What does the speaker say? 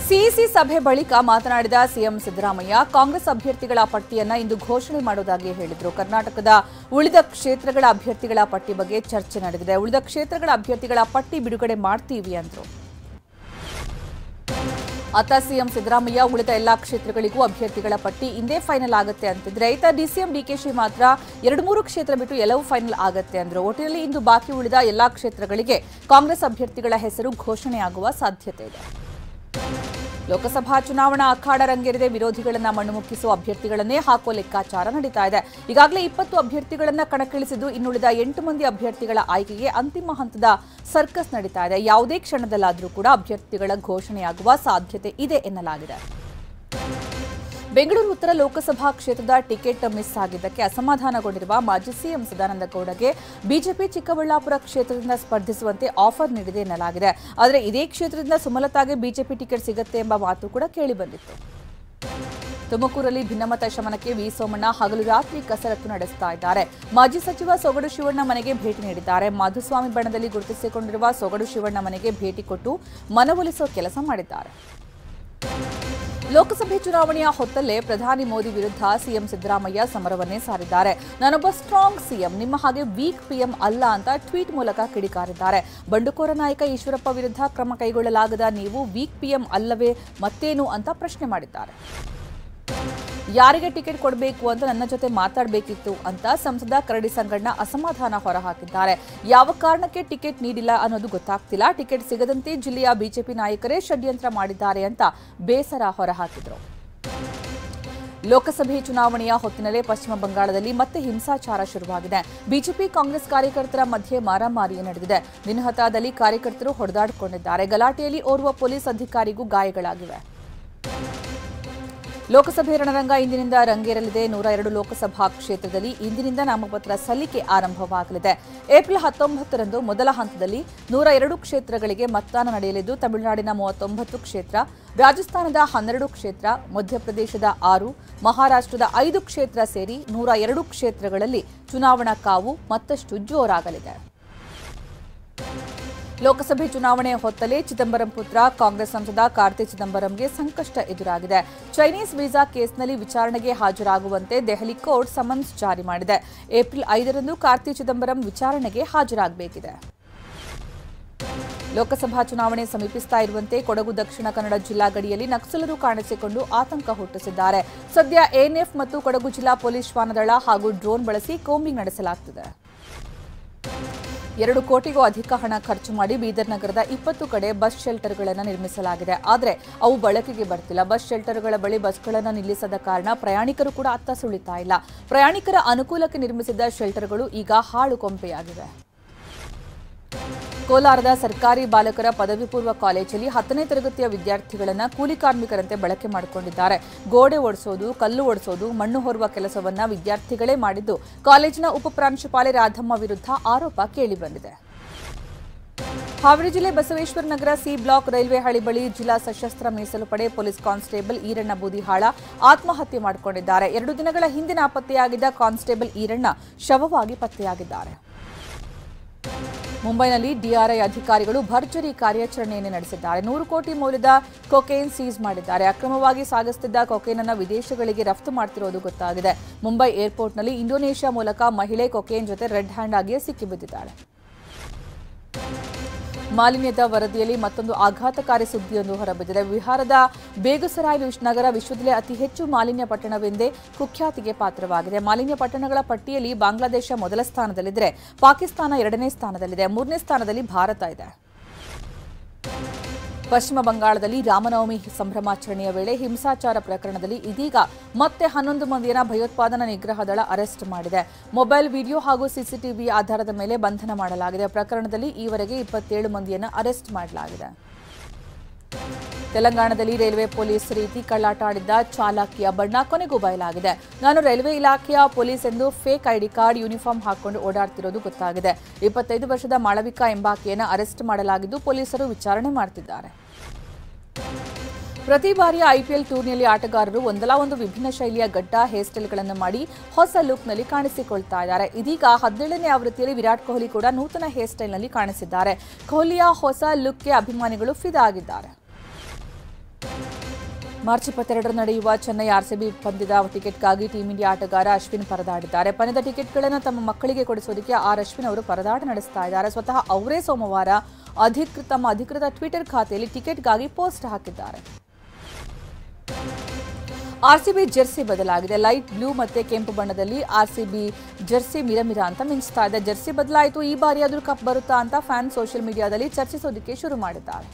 CEC ಸಭೆ ಬಳಿಕ ಮಾತನಾಡಿದ ಸಿಎಂ ಸಿದ್ದರಾಮಯ್ಯ ಕಾಂಗ್ರೆಸ್ ಅಭ್ಯರ್ಥಿಗಳ ಪಟ್ಟಿಯನ್ನು ಇಂದು ಘೋಷಣೆ ಮಾಡುವುದಾಗಿ ಹೇಳಿದರು. ಕರ್ನಾಟಕದ ಉಳಿದ ಕ್ಷೇತ್ರಗಳ ಅಭ್ಯರ್ಥಿಗಳ ಪಟ್ಟಿ ಬಗ್ಗೆ ಚರ್ಚೆ ನಡೆದಿದೆ. ಉಳಿದ ಕ್ಷೇತ್ರಗಳ ಅಭ್ಯರ್ಥಿಗಳ ಪಟ್ಟಿ ಬಿಡುಗಡೆ ಮಾಡ್ತೀವಿ ಅಂದರು. ಅತ್ತ ಸಿಎಂ ಸಿದ್ದರಾಮಯ್ಯ ಉಳಿದ ಎಲ್ಲಾ ಕ್ಷೇತ್ರಗಳಿಗೂ ಅಭ್ಯರ್ಥಿಗಳ ಪಟ್ಟಿ ಇಂದೇ ಫೈನಲ್ ಆಗುತ್ತೆ ಅಂತಿದ್ರೆ, ಇತ್ತ ಡಿಸಿಎಂ ಡಿಕೆಶಿ ಮಾತ್ರ 2-3 ಕ್ಷೇತ್ರ ಬಿಟ್ಟು ಎಲ್ಲವೂ ಫೈನಲ್ ಆಗುತ್ತೆ ಅಂದರು. ಒಟ್ಟಿನಲ್ಲಿ ಇಂದು ಬಾಕಿ ಉಳಿದ ಎಲ್ಲಾ ಕ್ಷೇತ್ರಗಳಿಗೆ ಕಾಂಗ್ರೆಸ್ ಅಭ್ಯರ್ಥಿಗಳ ಹೆಸರು ಘೋಷಣೆಯಾಗುವ ಸಾಧ್ಯತೆ ಇದೆ. ಲೋಕಸಭಾ ಚುನಾವಣಾ ಅಖಾಡ ರಂಗೇರಿದೆ. ವಿರೋಧಿಗಳನ್ನ ಮಣ್ಣು ಮುಕ್ಕಿಸುವ ಅಭ್ಯರ್ಥಿಗಳನ್ನೇ ಹಾಕುವ ಲೆಕ್ಕಾಚಾರ ನಡೀತಾ ಇದೆ. ಈಗಾಗಲೇ 20 ಅಭ್ಯರ್ಥಿಗಳನ್ನ ಕಣಕ್ಕಿಳಿಸಿದ್ದು, ಇನ್ನುಳಿದ 8 ಮಂದಿ ಅಭ್ಯರ್ಥಿಗಳ ಆಯ್ಕೆಗೆ ಅಂತಿಮ ಹಂತದ ಸರ್ಕಸ್ ನಡೀತಾ ಇದೆ. ಯಾವುದೇ ಕ್ಷಣದಲ್ಲಾದರೂ ಕೂಡ ಅಭ್ಯರ್ಥಿಗಳ ಘೋಷಣೆಯಾಗುವ ಸಾಧ್ಯತೆ ಇದೆ ಎನ್ನಲಾಗಿದೆ. ಬೆಂಗಳೂರು ಉತ್ತರ ಲೋಕಸಭಾ ಕ್ಷೇತ್ರದ ಟಿಕೆಟ್ ಮಿಸ್ ಆಗಿದ್ದಕ್ಕೆ ಅಸಮಾಧಾನಗೊಂಡಿರುವ ಮಾಜಿ ಸಿಎಂ ಸದಾನಂದ ಗೌಡಗೆ ಬಿಜೆಪಿ ಚಿಕ್ಕಬಳ್ಳಾಪುರ ಕ್ಷೇತ್ರದಿಂದ ಸ್ಪರ್ಧಿಸುವಂತೆ ಆಫರ್ ನೀಡಿದೆ ಎನ್ನಲಾಗಿದೆ. ಆದರೆ ಇದೇ ಕ್ಷೇತ್ರದಿಂದ ಸುಮಲತಾಗೆ ಬಿಜೆಪಿ ಟಿಕೆಟ್ ಸಿಗುತ್ತೆ ಎಂಬ ಮಾತು ಕೂಡ ಕೇಳಿಬಂದಿತ್ತು. ತುಮಕೂರಲ್ಲಿ ಭಿನ್ನಮತ ಶಮನಕ್ಕೆ ವಿ ಸೋಮಣ್ಣ ಹಗಲು ರಾತ್ರಿ ಕಸರತ್ತು ನಡೆಸ್ತಾ ಇದ್ದಾರೆ. ಮಾಜಿ ಸಚಿವ ಸೊಗಡು ಶಿವಣ್ಣ ಮನೆಗೆ ಭೇಟಿ ನೀಡಿದ್ದಾರೆ. ಮಾಧುಸ್ವಾಮಿ ಬಣದಲ್ಲಿ ಗುರುತಿಸಿಕೊಂಡಿರುವ ಸೊಗಡು ಶಿವಣ್ಣ ಮನೆಗೆ ಭೇಟಿ ಕೊಟ್ಟು ಮನವೊಲಿಸುವ ಕೆಲಸ ಮಾಡಿದ್ದಾರೆ. ಲೋಕಸಭೆ ಚುನಾವಣೆಯ ಹೊತ್ತಲ್ಲೇ ಪ್ರಧಾನಿ ಮೋದಿ ವಿರುದ್ಧ ಸಿಎಂ ಸಿದ್ದರಾಮಯ್ಯ ಸಮರವನ್ನೇ ಸಾರಿದ್ದಾರೆ. ನಾನೊಬ್ಬ ಸ್ಟ್ರಾಂಗ್ ಸಿಎಂ, ನಿಮ್ಮ ಹಾಗೆ ವೀಕ್ ಪಿಎಂ ಅಲ್ಲ ಅಂತ ಟ್ವೀಟ್ ಮೂಲಕ ಕಿಡಿಕಾರಿದ್ದಾರೆ. ಬಂಡುಕೋರ ನಾಯಕ ಈಶ್ವರಪ್ಪ ವಿರುದ್ಧ ಕ್ರಮ ಕೈಗೊಳ್ಳಲಾಗದ ನೀವು ವೀಕ್ ಪಿಎಂ ಅಲ್ಲವೇ ಮತ್ತೇನು ಅಂತ ಪ್ರಶ್ನೆ ಮಾಡಿದ್ದಾರೆ. ಯಾರಿಗೆ ಟಿಕೆಟ್ ಕೊಡಬೇಕು ಅಂತ ನನ್ನ ಜೊತೆ ಮಾತಾಡಬೇಕಿತ್ತು ಅಂತ ಸಂಸದ ಕರಡಿ ಸಂಗಣ್ಣ ಅಸಮಾಧಾನ ಹೊರಹಾಕಿದ್ದಾರೆ. ಯಾವ ಕಾರಣಕ್ಕೆ ಟಿಕೆಟ್ ನೀಡಿಲ್ಲ ಅನ್ನೋದು ಗೊತ್ತಾಗ್ತಿಲ್ಲ. ಟಿಕೆಟ್ ಸಿಗದಂತೆ ಜಿಲ್ಲೆಯ ಬಿಜೆಪಿ ನಾಯಕರೇ ಷಡ್ಯಂತ್ರ ಮಾಡಿದ್ದಾರೆ ಅಂತ ಬೇಸರ ಹೊರಹಾಕಿದರು. ಲೋಕಸಭೆ ಚುನಾವಣೆಯ ಹೊತ್ತಿನಲ್ಲೇ ಪಶ್ಚಿಮ ಬಂಗಾಳದಲ್ಲಿ ಮತ್ತೆ ಹಿಂಸಾಚಾರ ಶುರುವಾಗಿದೆ. ಬಿಜೆಪಿ ಕಾಂಗ್ರೆಸ್ ಕಾರ್ಯಕರ್ತರ ಮಧ್ಯೆ ಮಾರಾಮಾರಿ ನಡೆದಿದೆ. ದಿನಹತಾದಲ್ಲಿ ಕಾರ್ಯಕರ್ತರು ಹೊಡೆದಾಡಿಕೊಂಡಿದ್ದಾರೆ. ಗಲಾಟೆಯಲ್ಲಿ ಓರ್ವ ಪೊಲೀಸ್ ಅಧಿಕಾರಿಗೂ ಗಾಯಗಳಾಗಿವೆ. ಲೋಕಸಭೆ ರಣರಂಗ ಇಂದಿನಿಂದ ರಂಗೇರಲಿದೆ. 102 ಲೋಕಸಭಾ ಕ್ಷೇತ್ರದಲ್ಲಿ ಇಂದಿನಿಂದ ನಾಮಪತ್ರ ಸಲ್ಲಿಕೆ ಆರಂಭವಾಗಲಿದೆ. ಏಪ್ರಿಲ್ 19ರಂದು ಮೊದಲ ಹಂತದಲ್ಲಿ 102 ಕ್ಷೇತ್ರಗಳಿಗೆ ಮತದಾನ ನಡೆಯಲಿದ್ದು, ತಮಿಳುನಾಡಿನ 39 ಕ್ಷೇತ್ರ, ರಾಜಸ್ಥಾನದ 12 ಕ್ಷೇತ್ರ, ಮಧ್ಯಪ್ರದೇಶದ 6, ಮಹಾರಾಷ್ಟ್ರದ 5 ಕ್ಷೇತ್ರ ಸೇರಿ 102 ಕ್ಷೇತ್ರಗಳಲ್ಲಿ ಚುನಾವಣಾ ಕಾವು ಮತ್ತಷ್ಟು ಜೋರಾಗಲಿದೆ. ಲೋಕಸಭೆ ಚುನಾವಣೆ ಹೊತ್ತಲೇ ಚಿದಂಬರಂ ಪುತ್ರ ಕಾಂಗ್ರೆಸ್ ಸಂಸದ ಕಾರ್ತಿ ಚಿದಂಬರಂಗೆ ಸಂಕಷ್ಟ ಎದುರಾಗಿದೆ. ಚೈನೀಸ್ ವೀಸಾ ಕೇಸ್ನಲ್ಲಿ ವಿಚಾರಣೆಗೆ ಹಾಜರಾಗುವಂತೆ ದೆಹಲಿ ಕೋರ್ಟ್ ಸಮನ್ಸ್ ಜಾರಿ ಮಾಡಿದೆ. ಏಪ್ರಿಲ್ 5ರಂದು ಕಾರ್ತಿ ಚಿದಂಬರಂ ವಿಚಾರಣೆಗೆ ಹಾಜರಾಗಬೇಕಿದೆ. ಲೋಕಸಭಾ ಚುನಾವಣೆ ಸಮೀಪಿಸ್ತಾ ಇರುವಂತೆ ಕೊಡಗು ದಕ್ಷಿಣ ಕನ್ನಡ ಜಿಲ್ಲಾ ಗಡಿಯಲ್ಲಿ ನಕ್ಸಲರು ಕಾಣಿಸಿಕೊಂಡು ಆತಂಕ ಹುಟ್ಟಿಸಿದ್ದಾರೆ. ಸದ್ಯ ಎಎನ್ಎಫ್ ಮತ್ತು ಕೊಡಗು ಜಿಲ್ಲಾ ಪೊಲೀಸ್ ಶ್ವಾನದಳ ಹಾಗೂ ಡ್ರೋನ್ ಬಳಸಿ ಕೋಂಬಿಂಗ್ ನಡೆಸಲಾಗುತ್ತಿದೆ. 2 ಕೋಟಿಗೂ ಅಧಿಕ ಹಣ ಖರ್ಚು ಮಾಡಿ ಬೀದರ್ ನಗರದ 20 ಕಡೆ ಬಸ್ ಶೆಲ್ಟರ್ಗಳನ್ನು ನಿರ್ಮಿಸಲಾಗಿದೆ. ಆದರೆ ಅವು ಬಳಕೆಗೆ ಬರ್ತಿಲ್ಲ. ಬಸ್ ಶೆಲ್ಟರ್ಗಳ ಬಳಿ ಬಸ್ಗಳನ್ನು ನಿಲ್ಲಿಸದ ಕಾರಣ ಪ್ರಯಾಣಿಕರು ಕೂಡ ಅತ್ತ ಸುಳಿತಾ ಇಲ್ಲ. ಪ್ರಯಾಣಿಕರ ಅನುಕೂಲಕ್ಕೆ ನಿರ್ಮಿಸಿದ್ದ ಶೆಲ್ಟರ್ಗಳು ಈಗ ಹಾಳು ಕೊಂಪೆಯಾಗಿವೆ. ಕೋಲಾರದ ಸರ್ಕಾರಿ ಬಾಲಕರ ಪದವಿ ಪೂರ್ವ ಕಾಲೇಜಲ್ಲಿ 10ನೇ ತರಗತಿಯ ವಿದ್ಯಾರ್ಥಿಗಳನ್ನು ಕೂಲಿ ಕಾರ್ಮಿಕರಂತೆ ಬಳಕೆ ಮಾಡಿಕೊಂಡಿದ್ದಾರೆ. ಗೋಡೆ ಒಡೆಸೋದು, ಕಲ್ಲು ಒಡೆಸೋದು, ಮಣ್ಣು ಹೊರುವ ಕೆಲಸವನ್ನ ವಿದ್ಯಾರ್ಥಿಗಳೇ ಮಾಡಿದ್ದು, ಕಾಲೇಜಿನ ಉಪಪ್ರಾಂಶುಪಾಲೆ ರಾಧಮ್ಮ ವಿರುದ್ಧ ಆರೋಪ ಕೇಳಿಬಂದಿದೆ. ಹಾವೇರಿ ಜಿಲ್ಲೆ Basaveshwara Nagar C block railway ಹಳಿ ಬಳಿ ಜಿಲ್ಲಾ ಸಶಸ್ತ್ರ ಮೀಸಲು ಪಡೆ ಪೊಲೀಸ್ ಕಾನ್ಸ್ಟೇಬಲ್ ಈರಣ್ಣ ಬೂದಿಹಾಳ ಆತ್ಮಹತ್ಯೆ ಮಾಡಿಕೊಂಡಿದ್ದಾರೆ. 2 ದಿನಗಳ ಹಿಂದೆ ನಾಪತ್ತೆಯಾಗಿದ್ದ ಕಾನ್ಸ್ಟೇಬಲ್ ಈರಣ್ಣ ಶವವಾಗಿ ಪತ್ತೆಯಾಗಿದ್ದಾರೆ. ಮುಂಬೈನಲ್ಲಿ ಡಿಆರ್ಐ ಅಧಿಕಾರಿಗಳು ಭರ್ಜರಿ ಕಾರ್ಯಾಚರಣೆಯನ್ನು ನಡೆಸಿದ್ದಾರೆ. 100 ಕೋಟಿ ಮೌಲ್ಯದ ಕೊಕೇನ್ ಸೀಸ್ ಮಾಡಿದ್ದಾರೆ. ಅಕ್ರಮವಾಗಿ ಸಾಗಿಸುತ್ತಿದ್ದ ಕೊಕೇನ್ ಅನ್ನು ವಿದೇಶಗಳಿಗೆ ರಫ್ತು ಮಾಡುತ್ತಿರುವುದು ಗೊತ್ತಾಗಿದೆ. ಮುಂಬೈ ಏರ್ಪೋರ್ಟ್ನಲ್ಲಿ ಇಂಡೋನೇಷ್ಯಾ ಮೂಲಕ ಮಹಿಳೆ ಕೊಕೇನ್ ಜೊತೆ ರೆಡ್ ಹ್ಯಾಂಡ್ ಆಗಿಯೇ ಸಿಕ್ಕಿಬಿದ್ದಿದ್ದಾಳೆ. ಮಾಲಿನ್ಯದ ವರದಿಯಲ್ಲಿ ಮತ್ತೊಂದು ಆಘಾತಕಾರಿ ಸುದ್ದಿಯೊಂದು ಹೊರಬಿದ್ದಿದೆ. ಬಿಹಾರದ ಬೇಗುಸರಾಯ್ ನಗರ ವಿಶ್ವದಲ್ಲೇ ಅತಿ ಹೆಚ್ಚು ಮಾಲಿನ್ಯ ಪಟ್ಟಣವೆಂದೇ ಕುಖ್ಯಾತಿಗೆ ಪಾತ್ರವಾಗಿದೆ. ಮಾಲಿನ್ಯ ಪಟ್ಟಣಗಳ ಪಟ್ಟಿಯಲ್ಲಿ ಬಾಂಗ್ಲಾದೇಶ ಮೊದಲ ಸ್ಥಾನದಲ್ಲಿದ್ದರೆ ಪಾಕಿಸ್ತಾನ 2ನೇ ಸ್ಥಾನದಲ್ಲಿದೆ. 3ನೇ ಸ್ಥಾನದಲ್ಲಿ ಭಾರತ ಇದೆ. ಪಶ್ಚಿಮ ಬಂಗಾಳದಲ್ಲಿ ರಾಮನವಮಿ ಸಂಭ್ರಮಾಚರಣೆಯ ವೇಳೆ ಹಿಂಸಾಚಾರ ಪ್ರಕರಣದಲ್ಲಿ ಇದೀಗ ಮತ್ತೆ 11 ಮಂದಿಯನ್ನು ಭಯೋತ್ಪಾದನಾ ನಿಗ್ರಹ ದಳ ಅರೆಸ್ಟ್ ಮಾಡಿದೆ. ಮೊಬೈಲ್ ವಿಡಿಯೋ ಹಾಗೂ ಸಿಸಿಟಿವಿ ಆಧಾರದ ಮೇಲೆ ಬಂಧನ ಮಾಡಲಾಗಿದೆ. ಪ್ರಕರಣದಲ್ಲಿ ಈವರೆಗೆ 27 ಮಂದಿಯನ್ನು ಅರೆಸ್ಟ್ ಮಾಡಲಾಗಿದೆ. ತೆಲಂಗಾಣದಲ್ಲಿ ರೈಲ್ವೆ ಪೊಲೀಸ್ ರೀತಿ ಕಳ್ಳಾಟ ಆಡಿದ್ದ ಚಾಲಕಿಯ ಬಣ್ಣ ಕೊನೆಗೂ ಬಯಲಾಗಿದೆ. ನಾನು ರೈಲ್ವೆ ಇಲಾಖೆಯ ಪೊಲೀಸ್ ಎಂದು ಫೇಕ್ ಐಡಿ ಕಾರ್ಡ್, ಯೂನಿಫಾರ್ಮ್ ಹಾಕಿಕೊಂಡು ಓಡಾಡ್ತಿರೋದು ಗೊತ್ತಾಗಿದೆ. 25 ವರ್ಷದ ಮಾಳವಿಕಾ ಎಂಬಾಕೆಯನ್ನು ಅರೆಸ್ಟ್ ಮಾಡಲಾಗಿದ್ದು ಪೊಲೀಸರು ವಿಚಾರಣೆ ಮಾಡುತ್ತಿದ್ದಾರೆ. ಪ್ರತಿ ಬಾರಿಯ ಐಪಿಎಲ್ ಟೂರ್ನಿಯಲ್ಲಿ ಆಟಗಾರರು ಒಂದಲ್ಲ ಒಂದು ವಿಭಿನ್ನ ಶೈಲಿಯ ಗಡ್ಡ ಹೇರ್ ಸ್ಟೈಲ್ಗಳನ್ನು ಮಾಡಿ ಹೊಸ ಲುಕ್ನಲ್ಲಿ ಕಾಣಿಸಿಕೊಳ್ತಾ ಇದ್ದಾರೆ. ಇದೀಗ 17ನೇ ಆವೃತ್ತಿಯಲ್ಲಿ ವಿರಾಟ್ ಕೊಹ್ಲಿ ಕೂಡ ನೂತನ ಹೇರ್ ಸ್ಟೈಲ್ನಲ್ಲಿ ಕಾಣಿಸಿದ್ದಾರೆ. ಕೊಹ್ಲಿಯ ಹೊಸ ಲುಕ್ಗೆ ಅಭಿಮಾನಿಗಳು ಫಿದಾ ಆಗಿದ್ದಾರೆ. ಮಾರ್ಚ್ 22 ನಡೆಯುವ ಚೆನ್ನೈ ಆರ್ಸಿಬಿ ಪಂದ್ಯದ ಟಿಕೆಟ್ಗಾಗಿ ಟೀಂ ಇಂಡಿಯಾ ಆಟಗಾರ ಅಶ್ವಿನ್ ಪರದಾಡಿದ್ದಾರೆ. ಪಂದ್ಯದ ಟಿಕೆಟ್ಗಳನ್ನು ತಮ್ಮ ಮಕ್ಕಳಿಗೆ ಕೊಡಿಸೋದಕ್ಕೆ ಅಶ್ವಿನ್ ಅವರು ಪರದಾಟ ನಡೆಸ್ತಾ ಇದ್ದಾರೆ. ಸ್ವತಃ ಅವರೇ ಸೋಮವಾರ ತಮ್ಮ ಅಧಿಕೃತ ಟ್ವಿಟರ್ ಖಾತೆಯಲ್ಲಿ ಟಿಕೆಟ್ಗಾಗಿ ಪೋಸ್ಟ್ ಹಾಕಿದ್ದಾರೆ. ಆರ್ಸಿಬಿ ಜೆರ್ಸಿ ಬದಲಾಗಿದೆ. ಲೈಟ್ ಬ್ಲೂ ಮತ್ತೆ ಕೆಂಪು ಬಣ್ಣದಲ್ಲಿ ಆರ್ಸಿಬಿ ಜೆರ್ಸಿ ಮಿರಮಿರ ಅಂತ ಮಿಂಚ್ತಾ ಇದೆ. ಜೆರ್ಸಿ ಬದಲಾಯಿತು, ಈ ಬಾರಿ ಆದ್ರೂ ಕಪ್ ಬರುತ್ತಾ ಅಂತ ಫ್ಯಾನ್ ಸೋಷಿಯಲ್ ಮೀಡಿಯಾದಲ್ಲಿ ಚರ್ಚಿಸೋದಕ್ಕೆ ಶುರು ಮಾಡಿದ್ದಾರೆ.